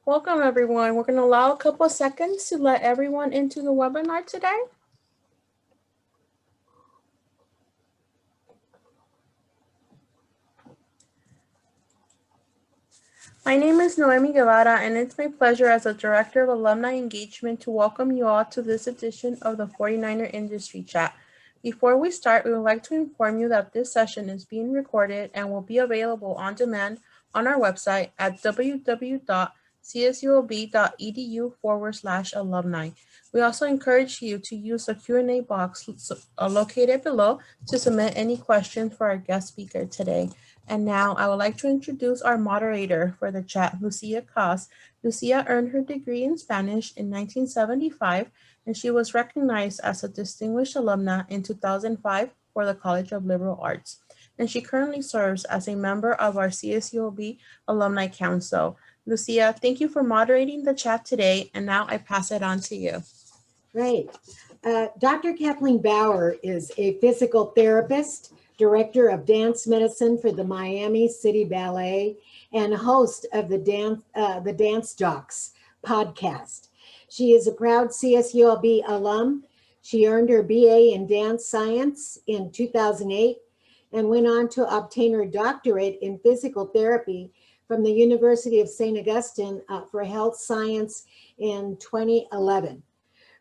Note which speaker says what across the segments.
Speaker 1: Welcome everyone. We're going to allow a couple of seconds to let everyone into the webinar today. My name is Noemi Guevara, and it's my pleasure as a Director of Alumni Engagement to welcome you all to this edition of the 49er Industry Chat. Before we start, we would like to inform you that this session is being recorded and will be available on demand on our website at www.csulb.edu/alumni. We also encourage you to use the Q&A box located below to submit any questions for our guest speaker today. And now I would like to introduce our moderator for the chat, Lucia Cos. Lucia earned her degree in Spanish in 1975, and she was recognized as a distinguished alumna in 2005 for the College of Liberal Arts. And she currently serves as a member of our CSULB Alumni Council. Lucia, thank you for moderating the chat today, and now I pass it on to you.
Speaker 2: Great. Dr. Kathleen Bower is a physical therapist, director of dance medicine for the Miami City Ballet, and host of the Dance Docs podcast. She is a proud CSULB alum. She earned her BA in dance science in 2008 and went on to obtain her doctorate in physical therapy from the University of St. Augustine for health science in 2011.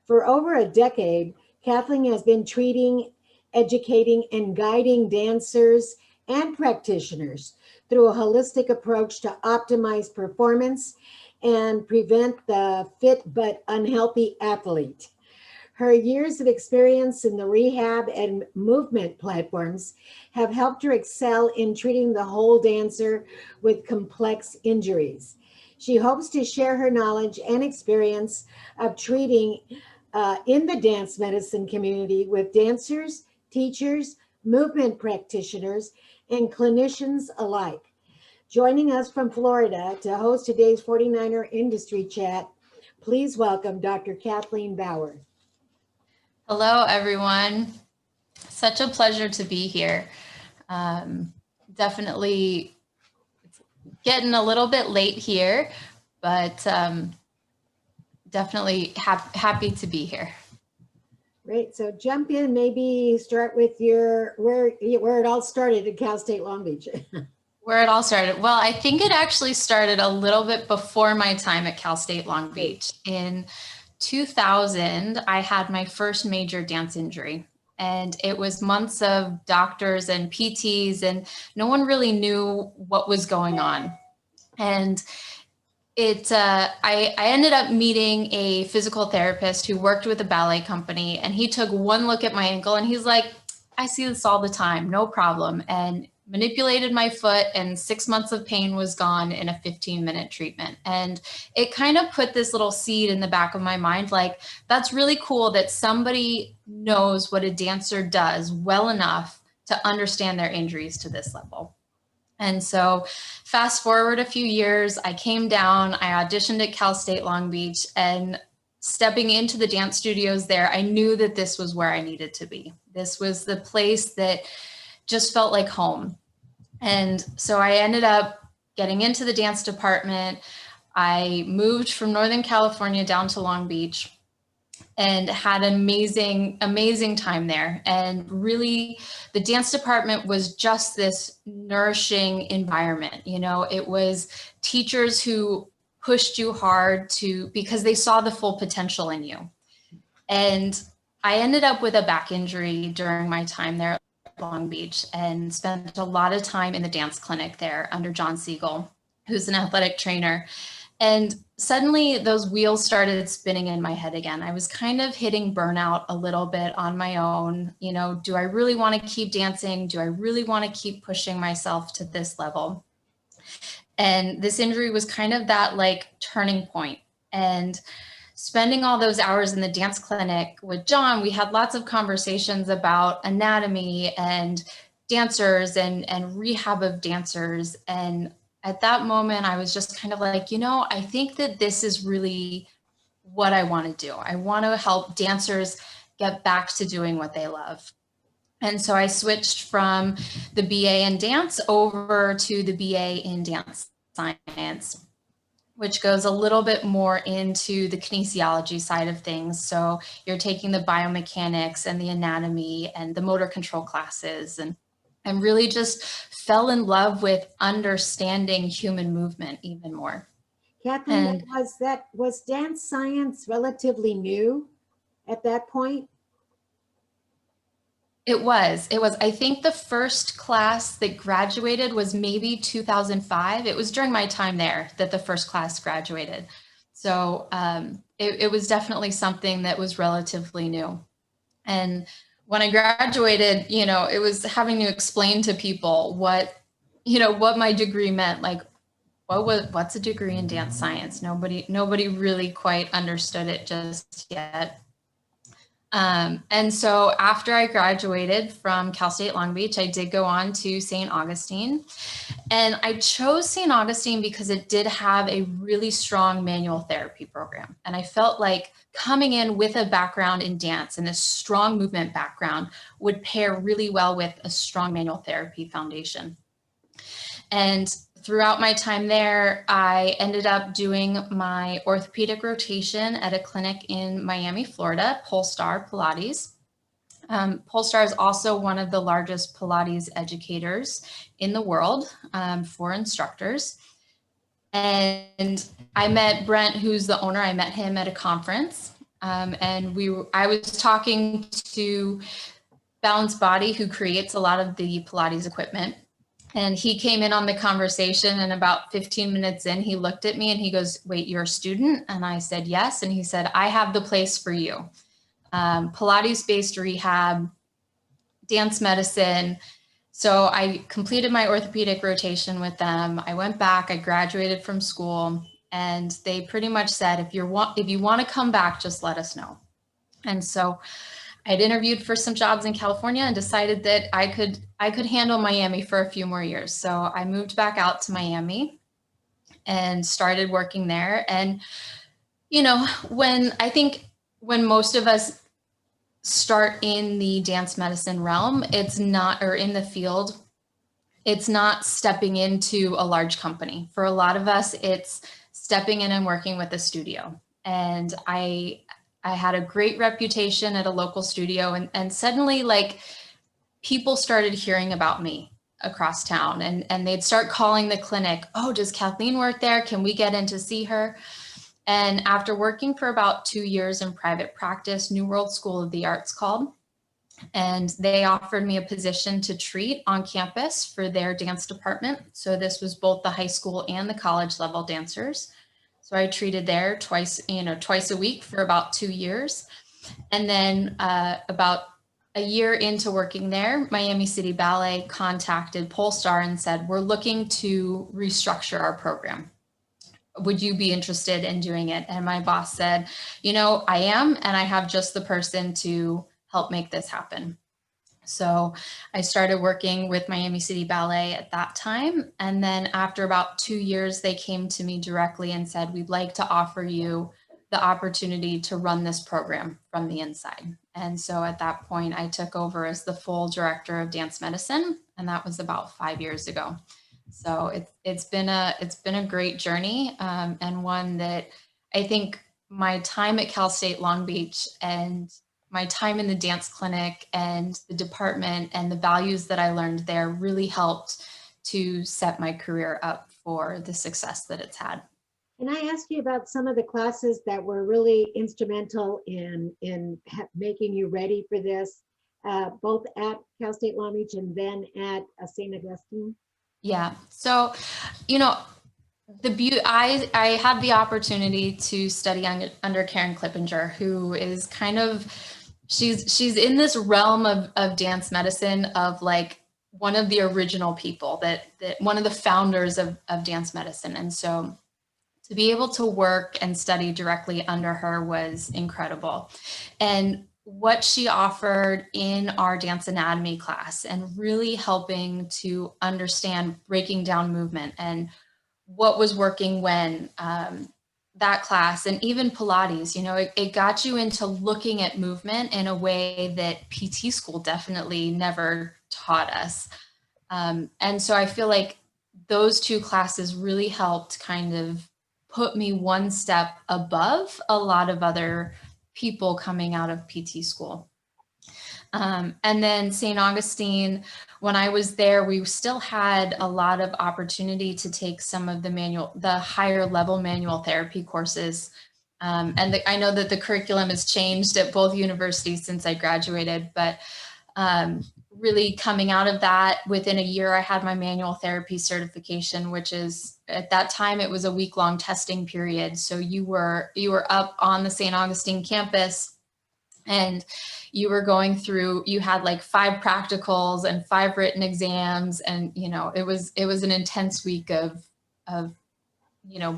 Speaker 2: For over a decade, Kathleen has been treating, educating, and guiding dancers and practitioners through a holistic approach to optimize performance and prevent the fit but unhealthy athlete. Her years of experience in the rehab and movement platforms have helped her excel in treating the whole dancer with complex injuries. She hopes to share her knowledge and experience of treating in the dance medicine community with dancers, teachers, movement practitioners, and clinicians alike. Joining us from Florida to host today's 49er Industry Chat, please welcome Dr. Kathleen Bower.
Speaker 3: Hello, everyone. Such a pleasure to be here. Definitely it's getting a little bit late here, but definitely happy to be here.
Speaker 2: Great. So jump in, maybe start with where it all started at Cal State Long Beach.
Speaker 3: Where it all started. Well, I think it actually started a little bit before my time at Cal State Long Beach. In 2000, I had my first major dance injury, and it was months of doctors and PTs, and no one really knew what was going on. And I ended up meeting a physical therapist who worked with a ballet company, and he took one look at my ankle and he's like, I see this all the time, no problem. And manipulated my foot, and 6 months of pain was gone in a 15-minute treatment. And it kind of put this little seed in the back of my mind, like, that's really cool that somebody knows what a dancer does well enough to understand their injuries to this level. And so fast forward a few years, I came down, I auditioned at Cal State Long Beach, and stepping into the dance studios there, I knew that this was where I needed to be. This was the place that just felt like home. And so I ended up getting into the dance department. I moved from Northern California down to Long Beach and had an amazing time there. And really, the dance department was just this nourishing environment. You know, it was teachers who pushed you hard because they saw the full potential in you. And I ended up with a back injury during my time there at Long Beach, and spent a lot of time in the dance clinic there under John Siegel, who's an athletic trainer. And suddenly those wheels started spinning in my head again. I was kind of hitting burnout a little bit on my own. You know, do I really want to keep dancing? Do I really want to keep pushing myself to this level? And this injury was kind of that like turning point. And spending all those hours in the dance clinic with John, we had lots of conversations about anatomy and dancers and rehab of dancers. And at that moment, I was just kind of like, you know, I think that this is really what I want to do. I want to help dancers get back to doing what they love. And so I switched from the BA in dance over to the BA in dance science. which goes a little bit more into the kinesiology side of things. So you're taking the biomechanics and the anatomy and the motor control classes, and really just fell in love with understanding human movement even more.
Speaker 2: Kathleen,
Speaker 3: And
Speaker 2: was dance science relatively new at that point?
Speaker 3: it was, I think the first class that graduated was maybe 2005. It was during my time there that the first class graduated. So it was definitely something that was relatively new. And when I graduated, you know, it was having to explain to people what my degree meant. Like, what's a degree in dance science? Nobody really quite understood it just yet. And so after I graduated from Cal State Long Beach, I did go on to St. Augustine. And I chose St. Augustine because it did have a really strong manual therapy program. And I felt like coming in with a background in dance and a strong movement background would pair really well with a strong manual therapy foundation. And throughout my time there, I ended up doing my orthopedic rotation at a clinic in Miami, Florida, Polestar Pilates. Polestar is also one of the largest Pilates educators in the world for instructors. And I met Brent, who's the owner. I met him at a conference. And I was talking to Balance Body, who creates a lot of the Pilates equipment. And he came in on the conversation, and about 15 minutes in, he looked at me and he goes, "Wait, you're a student?" And I said, "Yes." And he said, "I have the place for you. Pilates-based rehab, dance medicine." So I completed my orthopedic rotation with them. I went back, I graduated from school, and they pretty much said, if you want to come back, just let us know. And so I'd interviewed for some jobs in California and decided that I could handle Miami for a few more years. So I moved back out to Miami and started working there. And, you know, when most of us start in the dance medicine realm, or in the field, it's not stepping into a large company. For a lot of us, it's stepping in and working with a studio. And I had a great reputation at a local studio, and suddenly, like, people started hearing about me across town, and they'd start calling the clinic, "Oh, does Kathleen work there? Can we get in to see her?" And after working for about 2 years in private practice, New World School of the Arts called, and they offered me a position to treat on campus for their dance department. So this was both the high school and the college level dancers. So I treated there twice a week for about 2 years. And then about a year into working there, Miami City Ballet contacted Polestar and said, "We're looking to restructure our program. Would you be interested in doing it?" And my boss said, "I am, and I have just the person to help make this happen." So I started working with Miami City Ballet at that time. And then after about 2 years, they came to me directly and said, "We'd like to offer you the opportunity to run this program from the inside." And so at that point, I took over as the full director of dance medicine. And that was about 5 years ago. So it's been a great journey, and one that I think my time at Cal State Long Beach and my time in the dance clinic and the department and the values that I learned there really helped to set my career up for the success that it's had.
Speaker 2: Can I ask you about some of the classes that were really instrumental in making you ready for this, both at Cal State Long Beach and then at St. Augustine?
Speaker 3: Yeah. So, I had the opportunity to study under Karen Klippinger, who is kind of, she's in this realm of dance medicine, of like one of the original people, that one of the founders of dance medicine. And so to be able to work and study directly under her was incredible. And what she offered in our dance anatomy class, and really helping to understand breaking down movement and what was working when, that class, and even Pilates, it got you into looking at movement in a way that PT school definitely never taught us. And so I feel like those two classes really helped kind of put me one step above a lot of other people coming out of PT school. And then St. Augustine, when I was there, we still had a lot of opportunity to take some of the higher level manual therapy courses. I know that the curriculum has changed at both universities since I graduated, but really coming out of that, within a year, I had my manual therapy certification, which is, at that time, it was a week-long testing period. So you were up on the St. Augustine campus, and you were going through, you had like 5 practicals and 5 written exams. And, it was an intense week of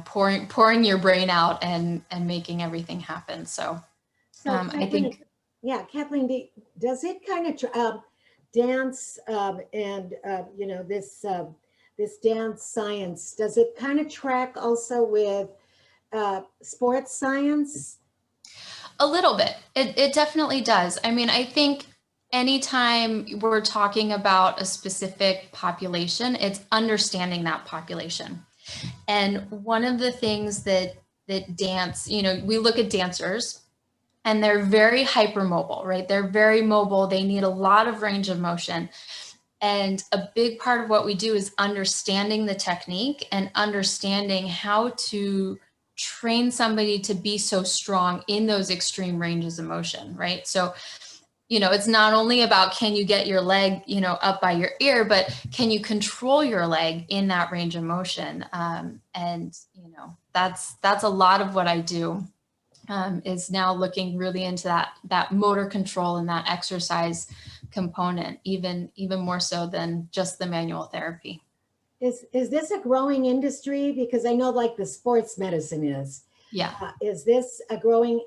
Speaker 3: pouring your brain out and making everything happen. So I think.
Speaker 2: Yeah, Kathleen, does it kind of dance and this dance science, does it kind of track also with sports science?
Speaker 3: A little bit. It definitely does. I mean, I think anytime we're talking about a specific population, it's understanding that population. And one of the things that dance, we look at dancers and they're very hypermobile, right? They're very mobile. They need a lot of range of motion. And a big part of what we do is understanding the technique and understanding how to train somebody to be so strong in those extreme ranges of motion, right? So, it's not only about, can you get your leg, up by your ear, but can you control your leg in that range of motion? And that's a lot of what I do, is now looking really into that motor control and that exercise component, even more so than just the manual therapy.
Speaker 2: Is this a growing industry? Because I know like the sports medicine is.
Speaker 3: Yeah.
Speaker 2: Is this a growing,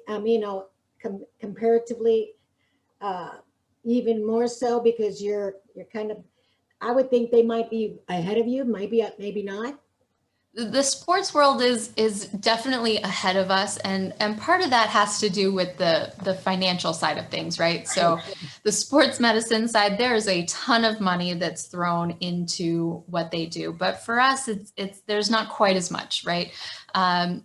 Speaker 2: comparatively, even more so because you're kind of, I would think they might be ahead of you, maybe not.
Speaker 3: The sports world is definitely ahead of us, and part of that has to do with the financial side of things, right? So the sports medicine side, there's a ton of money that's thrown into what they do, but for us, it's there's not quite as much, right? I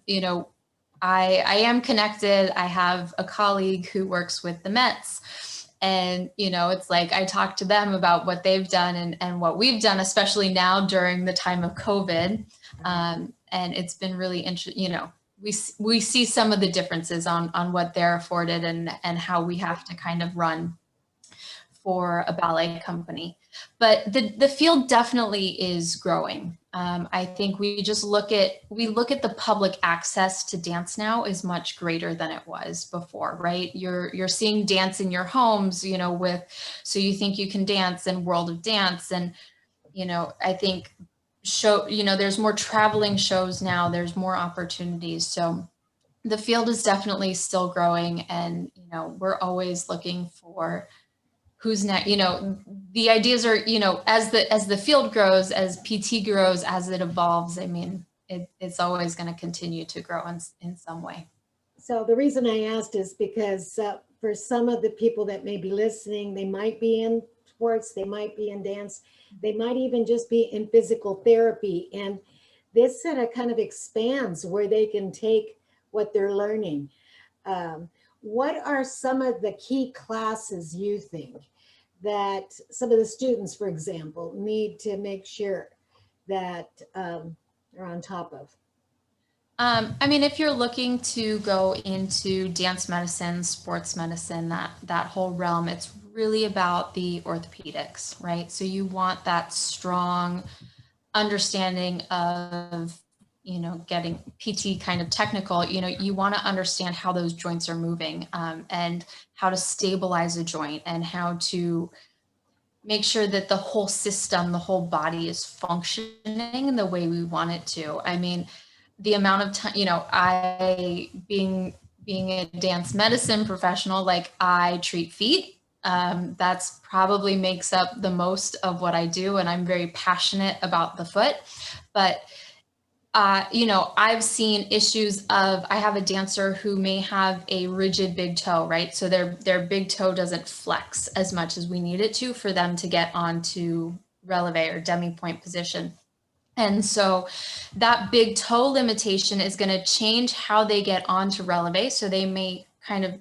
Speaker 3: am connected. I have a colleague who works with the Mets, and it's like I talk to them about what they've done and what we've done, especially now during the time of COVID. And it's been really interesting. We see some of the differences on what they're afforded and how we have to kind of run for a ballet company. But the field definitely is growing. I think we look at the public access to dance now is much greater than it was before, right? You're seeing dance in your homes, so you think you can dance in World of Dance. And, I think there's more traveling shows now, there's more opportunities. So the field is definitely still growing, and, we're always looking for who's next. The ideas are, as the field grows, as PT grows, as it evolves, I mean, it's always going to continue to grow in some way.
Speaker 2: So the reason I asked is because for some of the people that may be listening, they might be in sports, they might be in dance, they might even just be in physical therapy. And this kind of expands where they can take what they're learning. What are some of the key classes you think that some of the students, for example, need to make sure that they're on top of?
Speaker 3: I mean, if you're looking to go into dance medicine, sports medicine, that whole realm, it's really about the orthopedics, right? So you want that strong understanding of, getting PT kind of technical, you want to understand how those joints are moving, and how to stabilize a joint and how to make sure that the whole system, the whole body is functioning the way we want it to. I mean, the amount of time, I being a dance medicine professional, like I treat feet. That's probably makes up the most of what I do. And I'm very passionate about the foot, but I've seen issues of, I have a dancer who may have a rigid big toe, right? So their big toe doesn't flex as much as we need it to for them to get onto releve or demi-point position. And so that big toe limitation is going to change how they get onto releve. So they may kind of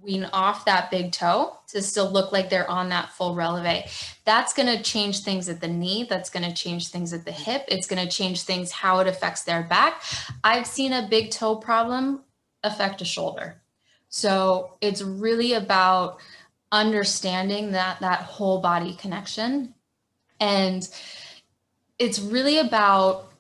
Speaker 3: wean off that big toe to still look like they're on that full releve. That's going to change things at the knee. That's going to change things at the hip. It's going to change things how it affects their back. I've seen a big toe problem affect a shoulder. So it's really about understanding that whole body connection. And it's really about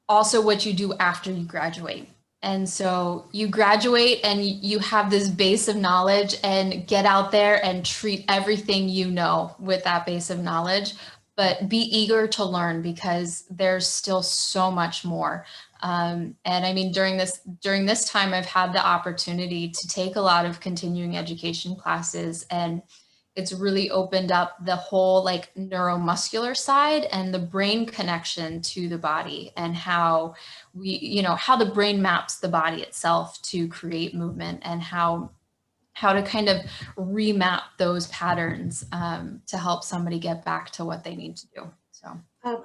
Speaker 3: also what you do after you graduate. And so you graduate and you have this base of knowledge, and get out there and treat everything you know with that base of knowledge, but be eager to learn, because there's still so much more. And I mean, during this time, I've had the opportunity to take a lot of continuing education classes, and it's really opened up the whole like neuromuscular side and the brain connection to the body, and how how the brain maps the body itself to create movement, and how to kind of remap those patterns to help somebody get back to what they need to do. So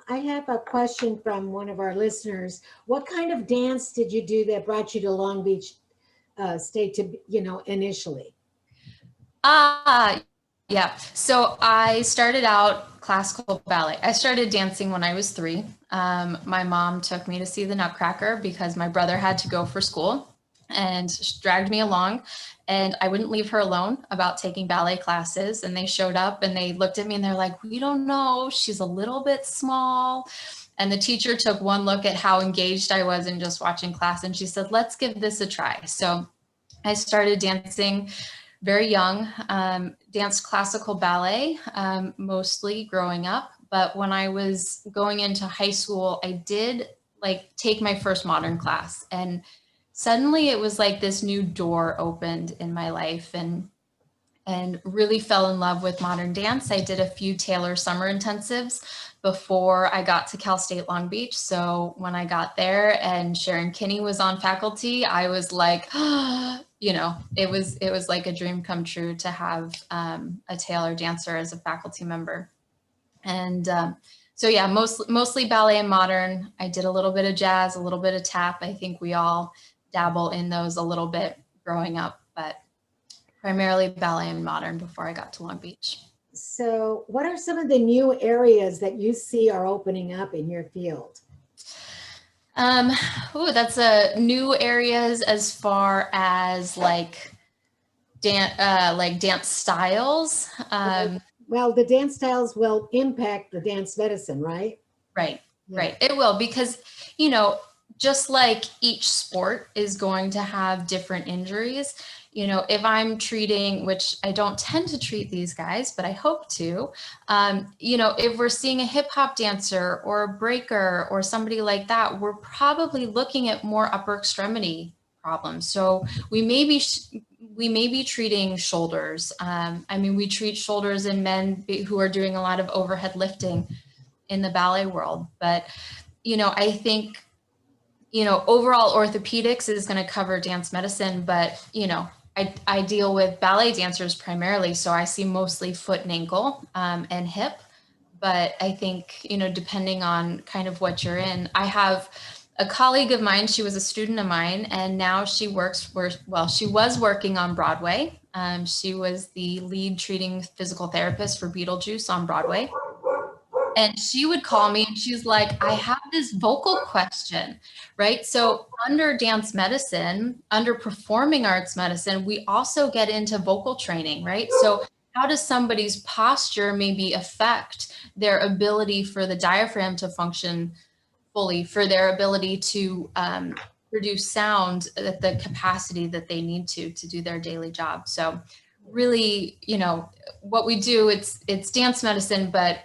Speaker 2: I have a question from one of our listeners. What kind of dance did you do that brought you to Long Beach State to, initially?
Speaker 3: Yeah, so I started out classical ballet. I started dancing when I was 3. My mom took me to see the Nutcracker because my brother had to go for school, and she dragged me along, and I wouldn't leave her alone about taking ballet classes. And they showed up and they looked at me and they're like, "We don't know, she's a little bit small." And the teacher took one look at how engaged I was in just watching class, and she said, "Let's give this a try." So I started dancing very young, danced classical ballet, mostly growing up. But when I was going into high school, I did take my first modern class. And suddenly it was like this new door opened in my life, and really fell in love with modern dance. I did a few Taylor summer intensives before I got to Cal State Long Beach. So when I got there and Sharon Kinney was on faculty, I was like, it was like a dream come true to have a Taylor dancer as a faculty member. And so yeah, mostly ballet and modern. I did a little bit of jazz, a little bit of tap. I think we all dabble in those a little bit growing up, but primarily ballet and modern before I got to Long Beach.
Speaker 2: So what are some of the new areas that you see are opening up in your field?
Speaker 3: That's new areas as far as dance styles.
Speaker 2: Well, the dance styles will impact the dance medicine, right?
Speaker 3: Right, yeah. Right. It will, because, just like each sport is going to have different injuries, if I'm treating, which I don't tend to treat these guys, but I hope to, if we're seeing a hip hop dancer or a breaker or somebody like that, we're probably looking at more upper extremity problems. So we may be treating shoulders. We treat shoulders in men who are doing a lot of overhead lifting in the ballet world. But, I think, overall orthopedics is going to cover dance medicine, but, I deal with ballet dancers primarily. So I see mostly foot and ankle and hip. But I think, depending on kind of what you're in, I have a colleague of mine, she was a student of mine, and now she she was working on Broadway. She was the lead treating physical therapist for Beetlejuice on Broadway. And she would call me and she's like, "I have this vocal question," right? So under dance medicine, under performing arts medicine, we also get into vocal training, right? So how does somebody's posture maybe affect their ability for the diaphragm to function fully, for their ability to produce sound at the capacity that they need to do their daily job? So really, what we do, it's dance medicine, but,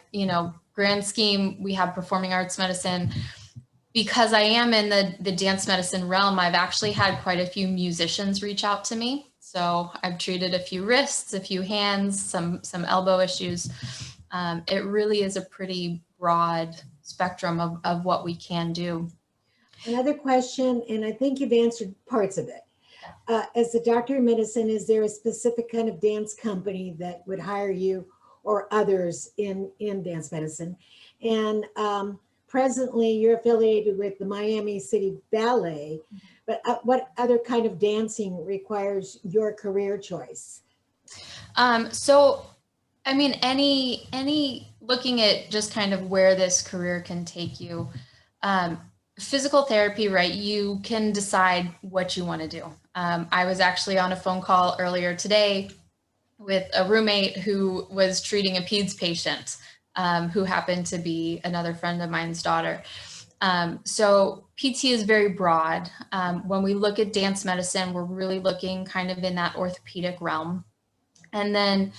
Speaker 3: grand scheme, we have performing arts medicine. Because I am in the dance medicine realm, I've actually had quite a few musicians reach out to me. So I've treated a few wrists, a few hands, some elbow issues. It really is a pretty broad spectrum of what we can do.
Speaker 2: Another question, and I think you've answered parts of it. As a doctor of medicine, is there a specific kind of dance company that would hire you or others in dance medicine? And presently you're affiliated with the Miami City Ballet, but what other kind of dancing requires your career choice?
Speaker 3: So, I mean, any looking at just kind of where this career can take you, physical therapy, right? You can decide what you want to do. I was actually on a phone call earlier today with a roommate who was treating a PEDS patient, who happened to be another friend of mine's daughter. So PT is very broad. When we look at dance medicine, we're really looking kind of in that orthopedic realm. And then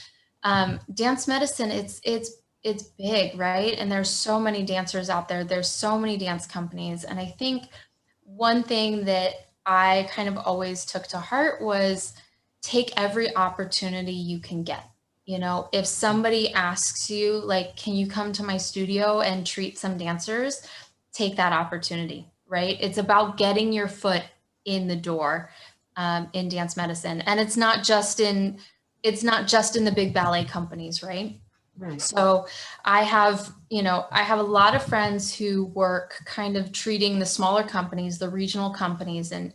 Speaker 3: dance medicine, it's big, right? And there's so many dancers out there. There's so many dance companies. And I think one thing that I kind of always took to heart was take every opportunity you can get. You know, if somebody asks you, like, can you come to my studio and treat some dancers? Take that opportunity, right? It's about getting your foot in the door in dance medicine. And it's not just in the big ballet companies, right?
Speaker 2: Right.
Speaker 3: So I have a lot of friends who work kind of treating the smaller companies, the regional companies, and,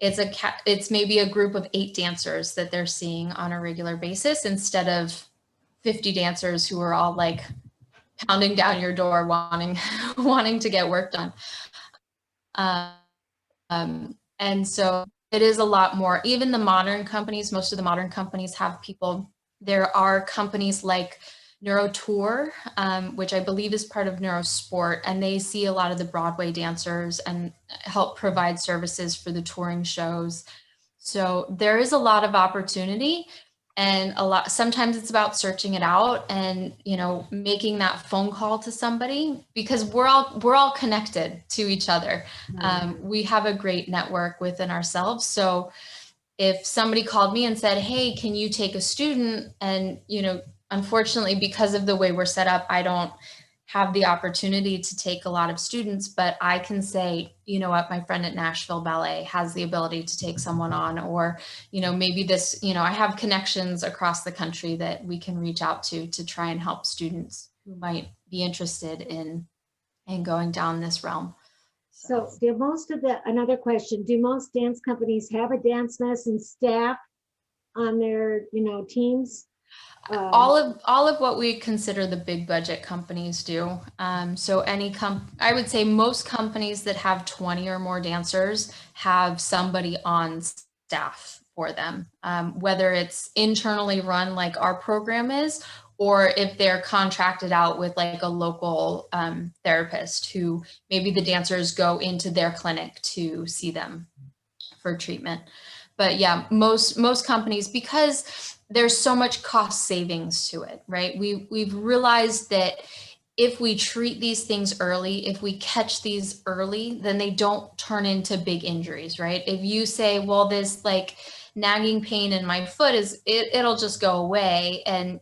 Speaker 3: it's maybe a group of 8 dancers that they're seeing on a regular basis instead of 50 dancers who are all like pounding down your door wanting to get work done. And so it is a lot more. Even the modern companies, most of the modern companies have people. There are companies like NeuroTour, which I believe is part of Neurosport, and they see a lot of the Broadway dancers and help provide services for the touring shows. So there is a lot of opportunity, and sometimes it's about searching it out and, making that phone call to somebody, because we're all connected to each other. We have a great network within ourselves. So if somebody called me and said, hey, can you take a student? And, unfortunately, because of the way we're set up, I don't have the opportunity to take a lot of students, but I can say, you know what, my friend at Nashville Ballet has the ability to take someone on, or, maybe this, I have connections across the country that we can reach out to try and help students who might be interested in going down this realm.
Speaker 2: So another question, do most dance companies have a dance medicine staff on their, teams?
Speaker 3: All of what we consider the big budget companies do. So I would say most companies that have 20 or more dancers have somebody on staff for them, whether it's internally run like our program is, or if they're contracted out with like a local therapist who maybe the dancers go into their clinic to see them for treatment. But yeah, most companies, because there's so much cost savings to it, right? We've realized that if we treat these things early, if we catch these early, then they don't turn into big injuries, right? If you say, well, this like nagging pain in my foot it'll just go away. And,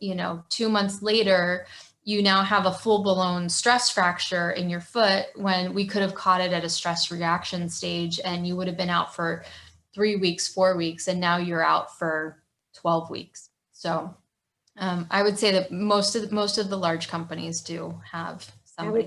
Speaker 3: 2 months later, you now have a full-blown stress fracture in your foot, when we could have caught it at a stress reaction stage and you would have been out for 3 weeks, 4 weeks, and now you're out for 12 weeks. So I would say that most of the large companies do have somebody.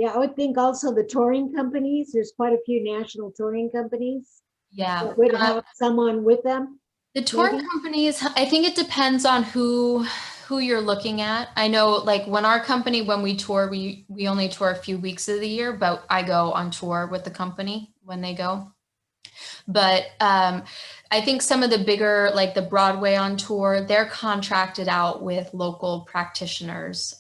Speaker 2: I would think also the touring companies, there's quite a few national touring companies.
Speaker 3: Yeah.
Speaker 2: That would have someone with them.
Speaker 3: The touring companies, I think it depends on who you're looking at. I know, like when we tour, we only tour a few weeks of the year, but I go on tour with the company when they go. But I think some of the bigger, like the Broadway on tour, they're contracted out with local practitioners.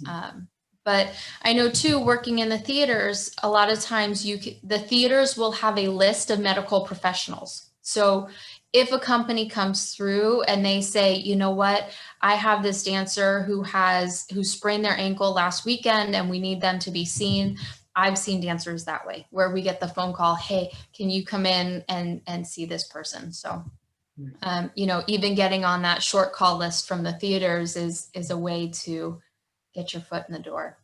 Speaker 3: But I know too, working in the theaters, a lot of times the theaters will have a list of medical professionals. So if a company comes through and they say, you know what, I have this dancer who sprained their ankle last weekend and we need them to be seen. I've seen dancers that way, where we get the phone call, hey, can you come in and see this person? So, even getting on that short call list from the theaters is a way to get your foot in the door.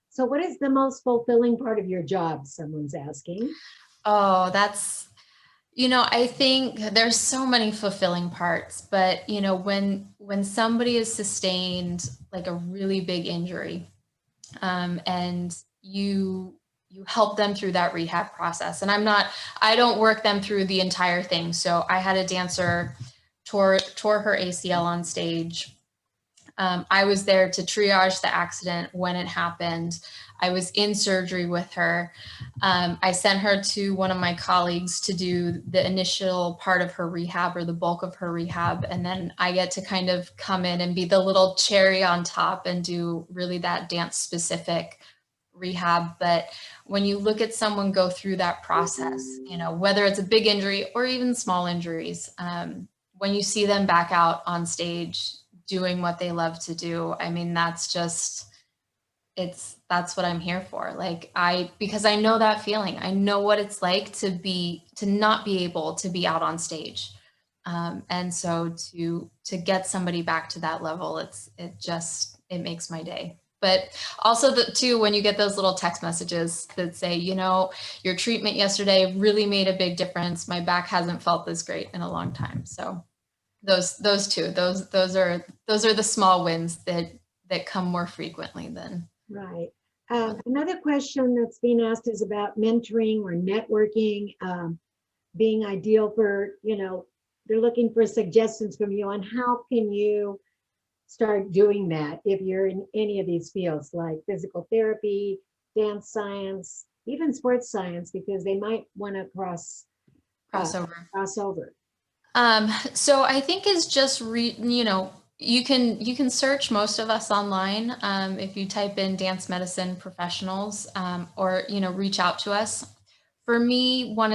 Speaker 2: So what is the most fulfilling part of your job? Someone's asking.
Speaker 3: Oh, that's, I think there's so many fulfilling parts, but, when somebody is sustained like a really big injury, and you you help them through that rehab process. And I don't work them through the entire thing. So I had a dancer tore her ACL on stage. I was there to triage the accident when it happened. I was in surgery with her. I sent her to one of my colleagues to do the initial part of her rehab, or the bulk of her rehab. And then I get to kind of come in and be the little cherry on top and do really that dance specific rehab. But when you look at someone go through that process, whether it's a big injury or even small injuries, when you see them back out on stage doing what they love to do, I mean, that's what I'm here for. Because I know that feeling. I know what it's like to not be able to be out on stage. And so to get somebody back to that level, it makes my day. But also too, when you get those little text messages that say, your treatment yesterday really made a big difference. My back hasn't felt this great in a long time. So those are the small wins that come more frequently than.
Speaker 2: Right. Another question that's being asked is about mentoring or networking, being ideal for, they're looking for suggestions from you on how can you start doing that if you're in any of these fields like physical therapy, dance science, even sports science, because they might want to cross over.
Speaker 3: So I think it's just you can search most of us online if you type in dance medicine professionals, or reach out to us. For me, one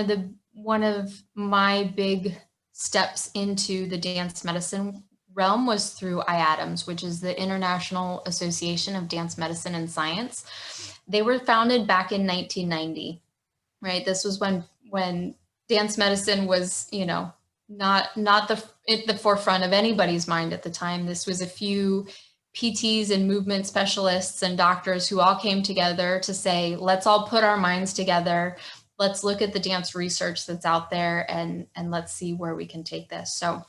Speaker 3: of my big steps into the dance medicine realm was through IADAMS, which is the International Association of Dance Medicine and Science. They were founded back in 1990, right? This was when dance medicine was, not at the forefront of anybody's mind at the time. This was a few PTs and movement specialists and doctors who all came together to say, let's all put our minds together. Let's look at the dance research that's out there and let's see where we can take this. So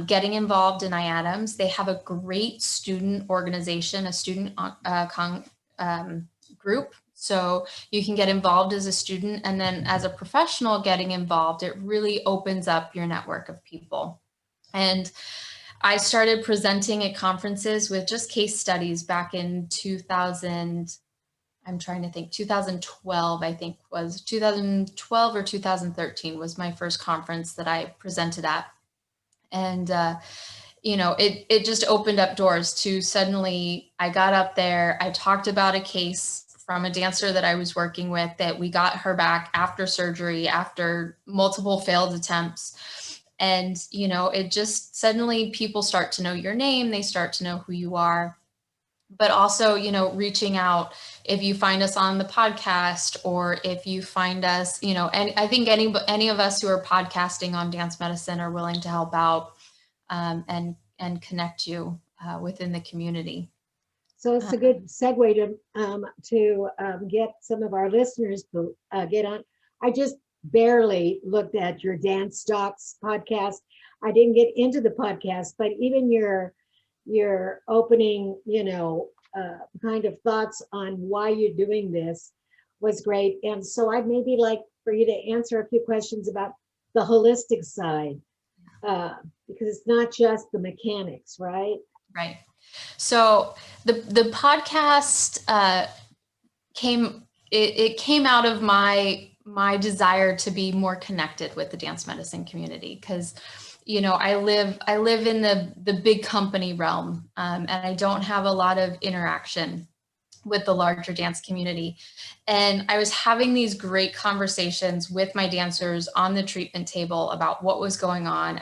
Speaker 3: getting involved in IADAMS, they have a great student organization, a student group. So you can get involved as a student, and then as a professional getting involved, it really opens up your network of people. And I started presenting at conferences with just case studies back in 2012, I think was 2012 or 2013 was my first conference that I presented at. And, it just opened up doors to suddenly I got up there, I talked about a case from a dancer that I was working with that we got her back after surgery, after multiple failed attempts. And, it just suddenly people start to know your name, they start to know who you are. But also, reaching out, if you find us on the podcast, or if you find us, and I think any of us who are podcasting on dance medicine are willing to help out and connect you within the community.
Speaker 2: So it's a good segue to get some of our listeners to get on. I just barely looked at your Dance Docs podcast. I didn't get into the podcast, but even your opening, kind of thoughts on why you're doing this was great. And so I'd maybe like for you to answer a few questions about the holistic side, because it's not just the mechanics, right?
Speaker 3: Right. So the podcast came out of my desire to be more connected with the dance medicine community, because I live in the big company realm, and I don't have a lot of interaction with the larger dance community. And I was having these great conversations with my dancers on the treatment table about what was going on.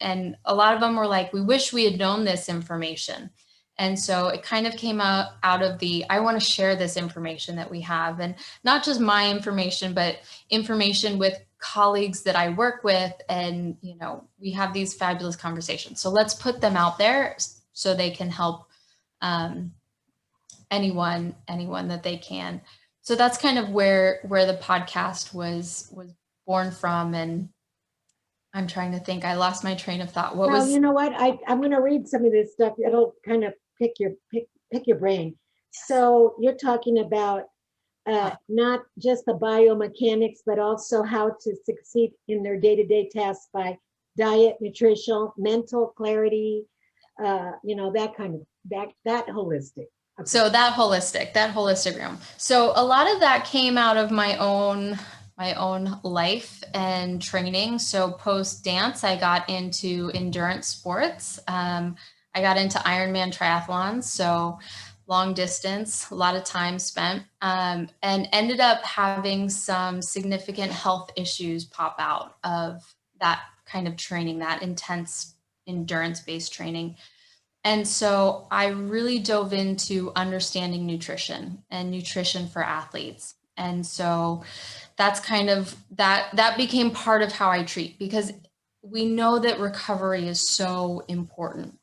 Speaker 3: And a lot of them were like, we wish we had known this information. And so it kind of came out of I want to share this information that we have, and not just my information, but information with colleagues that I work with. And, we have these fabulous conversations. So let's put them out there so they can help anyone that they can. So that's kind of where the podcast was born from. And I'm trying to think, I lost my train of thought.
Speaker 2: You know what? I'm going to read some of this stuff. It'll kind of pick your brain. So you're talking about not just the biomechanics, but also how to succeed in their day-to-day tasks by diet, nutrition, mental clarity, that kind of, that holistic. Okay.
Speaker 3: So that holistic realm. So a lot of that came out of my own life and training. So post dance, I got into endurance sports. I got into Ironman triathlons. So long distance, a lot of time spent, and ended up having some significant health issues pop out of that kind of training, that intense endurance-based training. And so I really dove into understanding nutrition and nutrition for athletes. And so that's kind of, that became part of how I treat, because we know that recovery is so important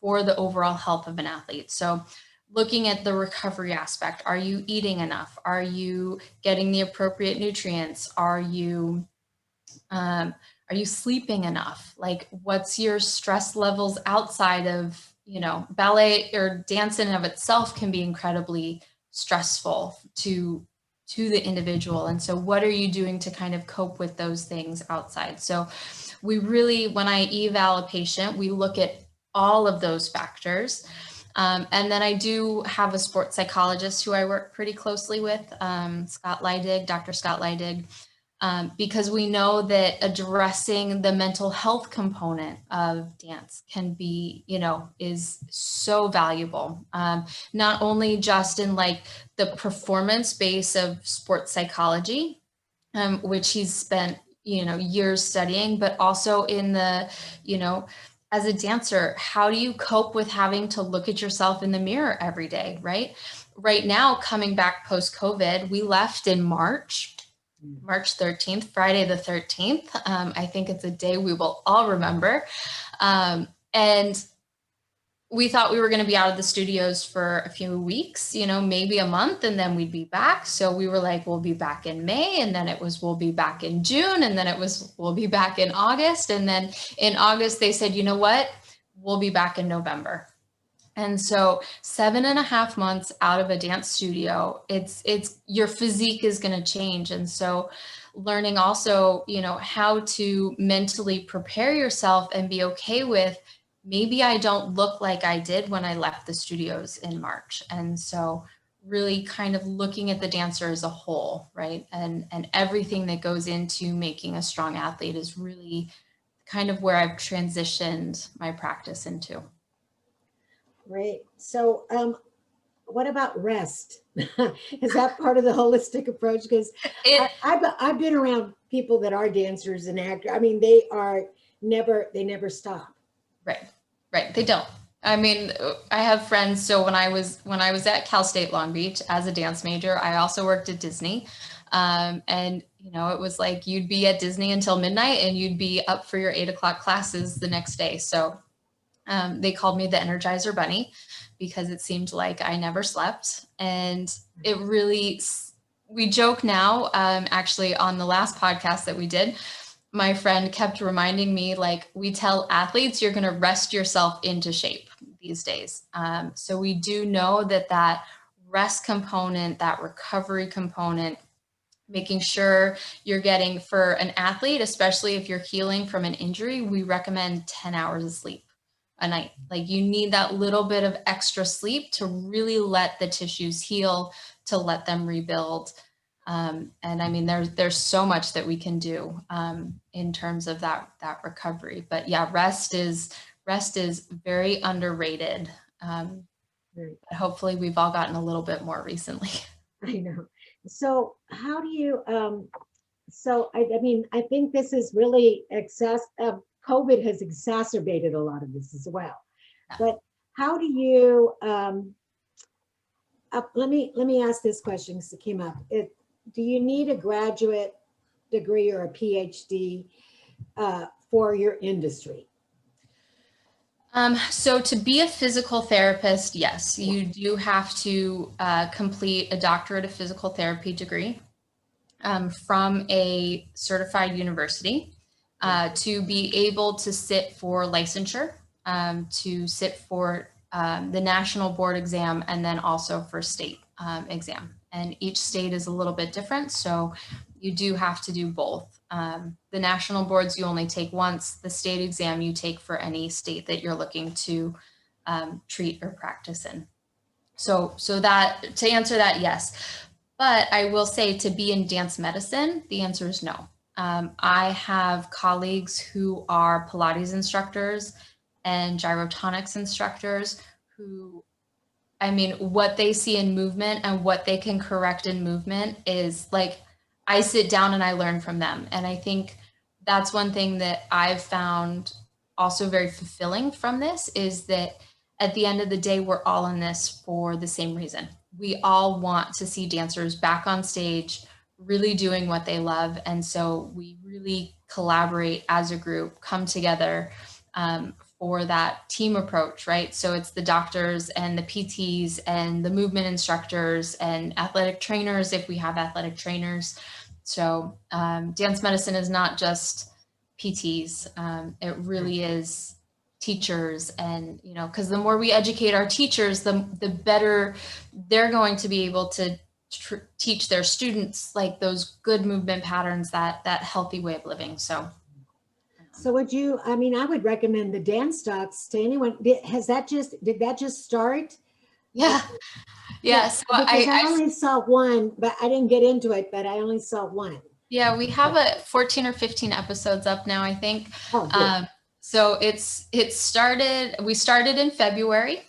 Speaker 3: for the overall health of an athlete. So looking at the recovery aspect, are you eating enough? Are you getting the appropriate nutrients? Are you sleeping enough? Like, what's your stress levels outside of, ballet or dance in and of itself can be incredibly stressful to the individual. And so what are you doing to kind of cope with those things outside? So we really, when I eval a patient, we look at all of those factors. And then I do have a sports psychologist who I work pretty closely with, Dr. Scott Leidig, because we know that addressing the mental health component of dance can be, is so valuable. Not only just in like the performance base of sports psychology, which he's spent, years studying, but also in the, as a dancer, how do you cope with having to look at yourself in the mirror every day, right? Right now, coming back post-COVID, we left in March 13th, Friday the 13th. I think it's a day we will all remember. And we thought we were going to be out of the studios for a few weeks, maybe a month, and then we'd be back. So we were like, we'll be back in May, and then it was, we'll be back in June, and then it was, we'll be back in August. And then in August, they said, you know what, we'll be back in November. And so 7.5 months out of a dance studio, it's your physique is going to change. And so learning also, how to mentally prepare yourself and be okay with, maybe I don't look like I did when I left the studios in March. And so really kind of looking at the dancer as a whole, right? And everything that goes into making a strong athlete is really kind of where I've transitioned my practice into.
Speaker 2: Great. So what about rest? Is that part of the holistic approach? Because I've been around people that are dancers and actors. I mean, they never stop.
Speaker 3: Right. They don't. I mean, I have friends. So when I was at Cal State Long Beach as a dance major, I also worked at Disney. And, it was like, you'd be at Disney until midnight and you'd be up for your 8 o'clock classes the next day. So they called me the Energizer Bunny because it seemed like I never slept. And it really, we joke now, actually on the last podcast that we did, my friend kept reminding me, like, we tell athletes, you're going to rest yourself into shape these days. So we do know that rest component, that recovery component, making sure you're getting, for an athlete, especially if you're healing from an injury, we recommend 10 hours of sleep a night. Like, you need that little bit of extra sleep to really let the tissues heal, to let them rebuild. And I mean, there's so much that we can do in terms of that recovery. But yeah, rest is very underrated. Hopefully we've all gotten a little bit more recently.
Speaker 2: I know. So how do you, I mean, I think this is really COVID has exacerbated a lot of this as well. Yeah. But how do you, let me ask this question because it came up. Do you need a graduate degree or a PhD for your industry?
Speaker 3: So to be a physical therapist, yes, you do have to complete a Doctorate of Physical Therapy degree from a certified university to be able to sit for licensure, to sit for the national board exam, and then also for state exam. and each state is a little bit different. So you do have to do both. The national boards you only take once. The state exam you take for any state that you're looking to treat or practice in. So that, to answer that, yes. But I will say, to be in dance medicine, the answer is no. I have colleagues who are Pilates instructors and gyrotonics instructors who, I mean, what they see in movement and what they can correct in movement is like, I sit down and I learn from them. And I think that's one thing that I've found also very fulfilling from this, is that at the end of the day, we're all in this for the same reason. We all want to see dancers back on stage, really doing what they love. And so we really collaborate as a group, come together for that team approach, right? So it's the doctors and the PTs and the movement instructors and athletic trainers, if we have athletic trainers. So dance medicine is not just PTs. It really is teachers, and because the more we educate our teachers, the better they're going to be able to teach their students like those good movement patterns, that healthy way of living. So
Speaker 2: would you, I mean, I would recommend the dance docs to anyone. Did that just start?
Speaker 3: yeah. So
Speaker 2: I only saw one, but I didn't get into it, but I only saw one.
Speaker 3: Yeah, we have 14 or 15 episodes up now, I think.
Speaker 2: Oh, good.
Speaker 3: So we started in February.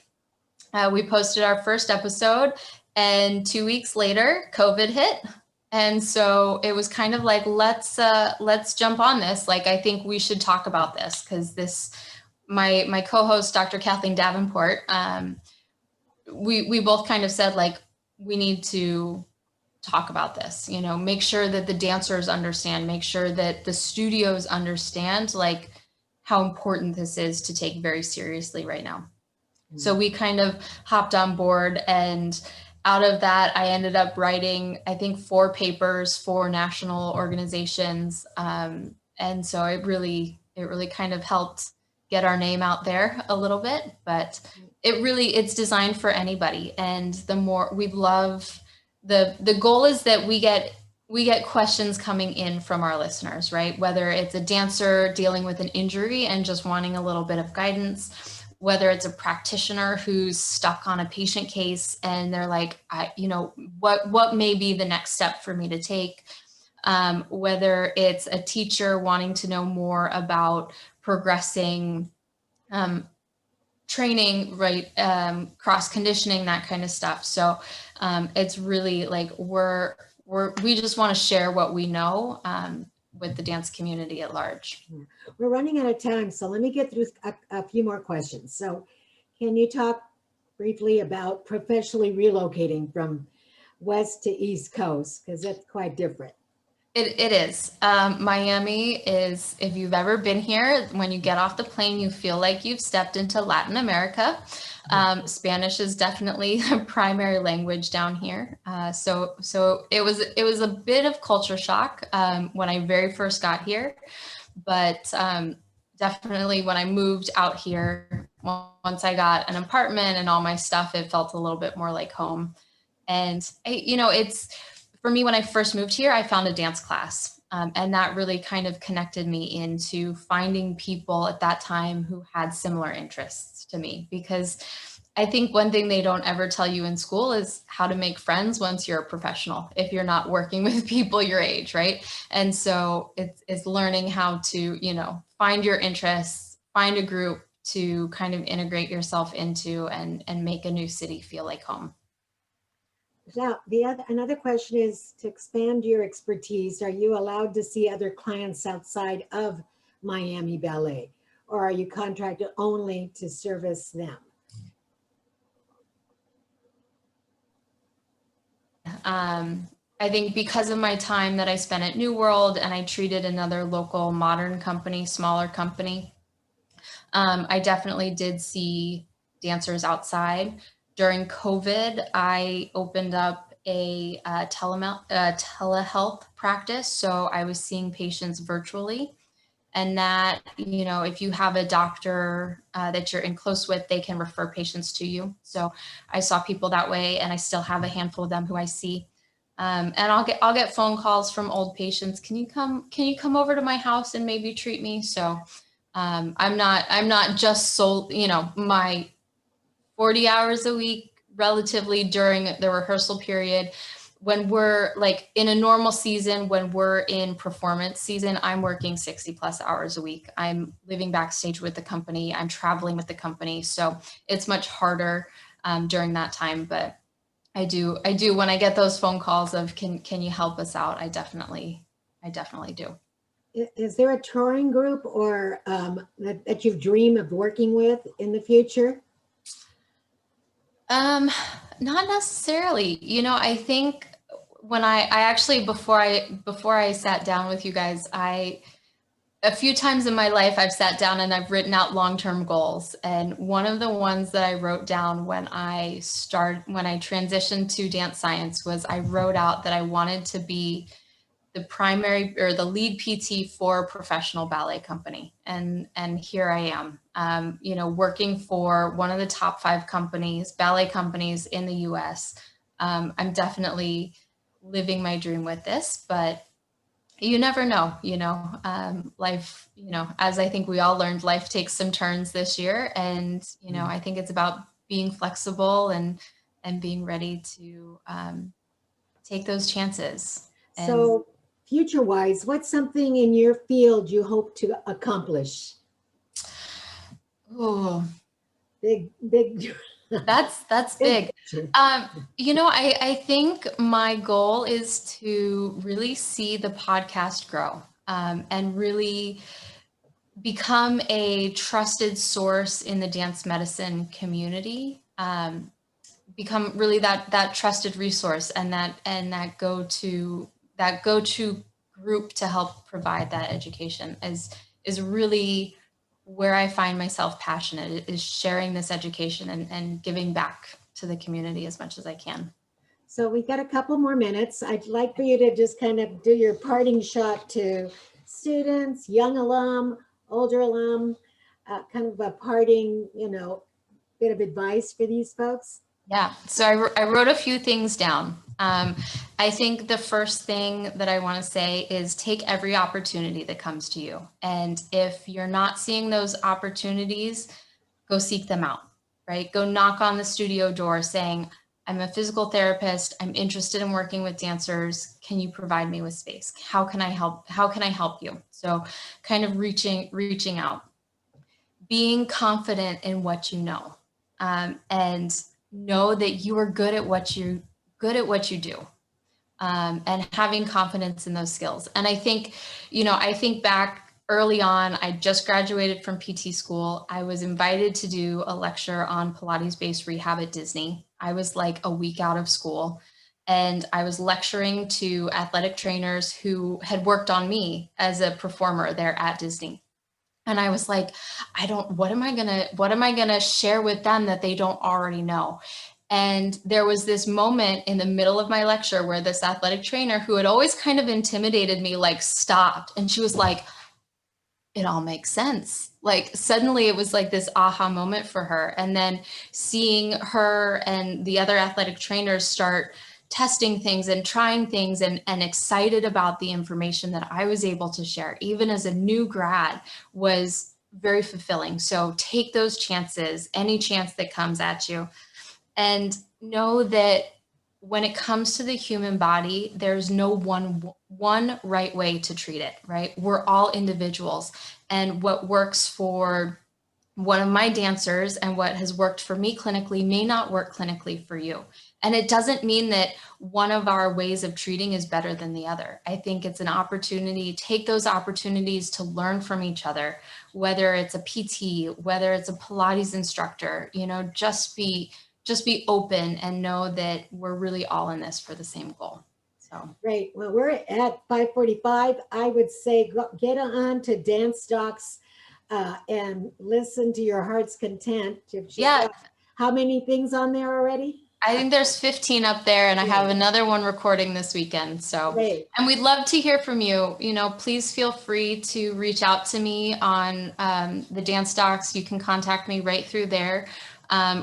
Speaker 3: We posted our first episode, and 2 weeks later, COVID hit. And so it was kind of like, let's jump on this. Like, I think we should talk about this, because my co-host, Dr. Kathleen Davenport, we both kind of said, like, we need to talk about this, make sure that the dancers understand, make sure that the studios understand, like, how important this is to take very seriously right now. Mm-hmm. So we kind of hopped on board, and out of that, I ended up writing, I think, 4 papers for national organizations. And so it really kind of helped get our name out there a little bit, but it's designed for anybody. And the more we love, the goal is that we get questions coming in from our listeners, right? Whether it's a dancer dealing with an injury and just wanting a little bit of guidance, whether it's a practitioner who's stuck on a patient case and they're like, what may be the next step for me to take? Whether it's a teacher wanting to know more about progressing training, right? Cross conditioning, that kind of stuff. So it's really like we just want to share what we know with the dance community at large.
Speaker 2: We're running out of time, so let me get through a few more questions. So can you talk briefly about professionally relocating from West to East Coast? Because that's quite different.
Speaker 3: It is. Miami is, if you've ever been here, when you get off the plane, you feel like you've stepped into Latin America. Spanish is definitely the primary language down here. So it was a bit of culture shock when I very first got here, but definitely when I moved out here, once I got an apartment and all my stuff, it felt a little bit more like home. And it's, for me, when I first moved here, I found a dance class, and that really kind of connected me into finding people at that time who had similar interests to me. Because I think one thing they don't ever tell you in school is how to make friends once you're a professional, if you're not working with people your age, right? And so it's learning how to, find your interests, find a group to kind of integrate yourself into, and make a new city feel like home.
Speaker 2: Now, another question is, to expand your expertise, are you allowed to see other clients outside of Miami Ballet, or are you contracted only to service them?
Speaker 3: I think because of my time that I spent at New World, and I treated another local modern company, smaller company, I definitely did see dancers outside. During COVID, I opened up a telehealth practice. So I was seeing patients virtually, and that, if you have a doctor that you're in close with, they can refer patients to you. So I saw people that way, and I still have a handful of them who I see. And I'll get phone calls from old patients. Can you come over to my house and maybe treat me? So I'm not just my 40 hours a week relatively during the rehearsal period. When we're like in a normal season, when we're in performance season, I'm working 60 plus hours a week. I'm living backstage with the company. I'm traveling with the company. So it's much harder during that time. But I do when I get those phone calls of can you help us out? I definitely do.
Speaker 2: Is there a touring group or that you dream of working with in the future?
Speaker 3: Not necessarily. I think when I actually before I sat down with you guys, a few times in my life I've sat down and I've written out long-term goals. And one of the ones that I wrote down when I transitioned to dance science was I wrote out that I wanted to be the primary or the lead PT for a professional ballet company. And here I am, working for one of the top 5 ballet companies in the US. I'm definitely living my dream with this, but you never know, life, as I think we all learned, life takes some turns this year. And, I think it's about being flexible and being ready to take those chances.
Speaker 2: So future-wise, what's something in your field you hope to accomplish?
Speaker 3: Oh,
Speaker 2: Big.
Speaker 3: that's big. I think my goal is to really see the podcast grow and really become a trusted source in the dance medicine community. Become really that trusted resource and that go-to group to help provide that education is really where I find myself passionate, is sharing this education and giving back to the community as much as I can.
Speaker 2: So we've got a couple more minutes. I'd like for you to just kind of do your parting shot to students, young alum, older alum, kind of a parting, bit of advice for these folks.
Speaker 3: Yeah, so I wrote a few things down. I think the first thing that I want to say is take every opportunity that comes to you. And if you're not seeing those opportunities, go seek them out, right? Go knock on the studio door saying, I'm a physical therapist. I'm interested in working with dancers. Can you provide me with space? How can I help? How can I help you? So kind of reaching out, being confident in what you know, and know that you are good at what you do, and having confidence in those skills. And I think back early on, I just graduated from PT school. I was invited to do a lecture on Pilates-based rehab at Disney. I was like a week out of school, and I was lecturing to athletic trainers who had worked on me as a performer there at Disney. And I was like, what am I gonna share with them that they don't already know? And there was this moment in the middle of my lecture where this athletic trainer who had always kind of intimidated me, like, stopped. And she was like, it all makes sense. Like, suddenly it was like this aha moment for her. And then seeing her and the other athletic trainers start testing things and trying things and excited about the information that I was able to share, even as a new grad, was very fulfilling. So take those chances, any chance that comes at you, and know that when it comes to the human body, there's no one right way to treat it, right? We're all individuals, and what works for one of my dancers and what has worked for me clinically may not work clinically for you. And it doesn't mean that one of our ways of treating is better than the other. I think it's an opportunity, take those opportunities to learn from each other, whether it's a PT, whether it's a Pilates instructor, just be open and know that we're really all in this for the same goal. So
Speaker 2: great. Well, we're at 5:45. I would say get on to Dance Docs and listen to your heart's content.
Speaker 3: Yeah.
Speaker 2: How many things on there already?
Speaker 3: I think there's 15 up there, and I have another one recording this weekend. So,
Speaker 2: great.
Speaker 3: And we'd love to hear from you. Please feel free to reach out to me on the Dance Docs. You can contact me right through there.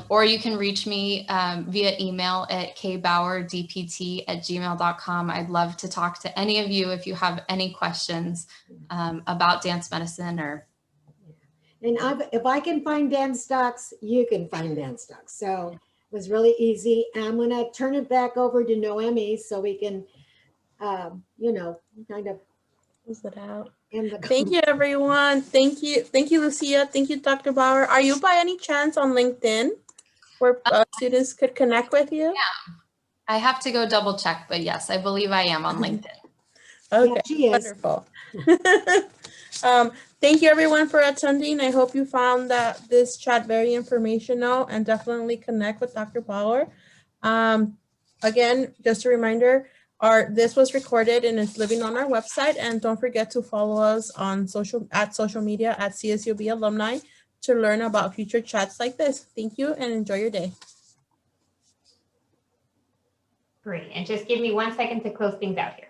Speaker 3: Or you can reach me via email at kbowerdpt@gmail.com. I'd love to talk to any of you if you have any questions about dance medicine or.
Speaker 2: And if I can find dance docs, you can find dance docs. So it was really easy. I'm going to turn it back over to Noemi so we can, you know, kind of
Speaker 1: Close it out.
Speaker 2: end the.
Speaker 1: Thank you, everyone. Thank you. Thank you, Lucia. Thank you, Dr. Bauer. Are you by any chance on LinkedIn where students could connect with you?
Speaker 3: Yeah, I have to go double check, but yes, I believe I am on LinkedIn.
Speaker 1: Okay,
Speaker 2: Yeah, she is.
Speaker 1: wonderful. Thank you, everyone, for attending. I hope you found that this chat very informational, and definitely connect with Dr. Bauer. Again, just a reminder, this was recorded and it's living on our website. And don't forget to follow us on social media at CSULB alumni to learn about future chats like this. Thank you and enjoy your day.
Speaker 4: Great. And just give me 1 second to close things out here.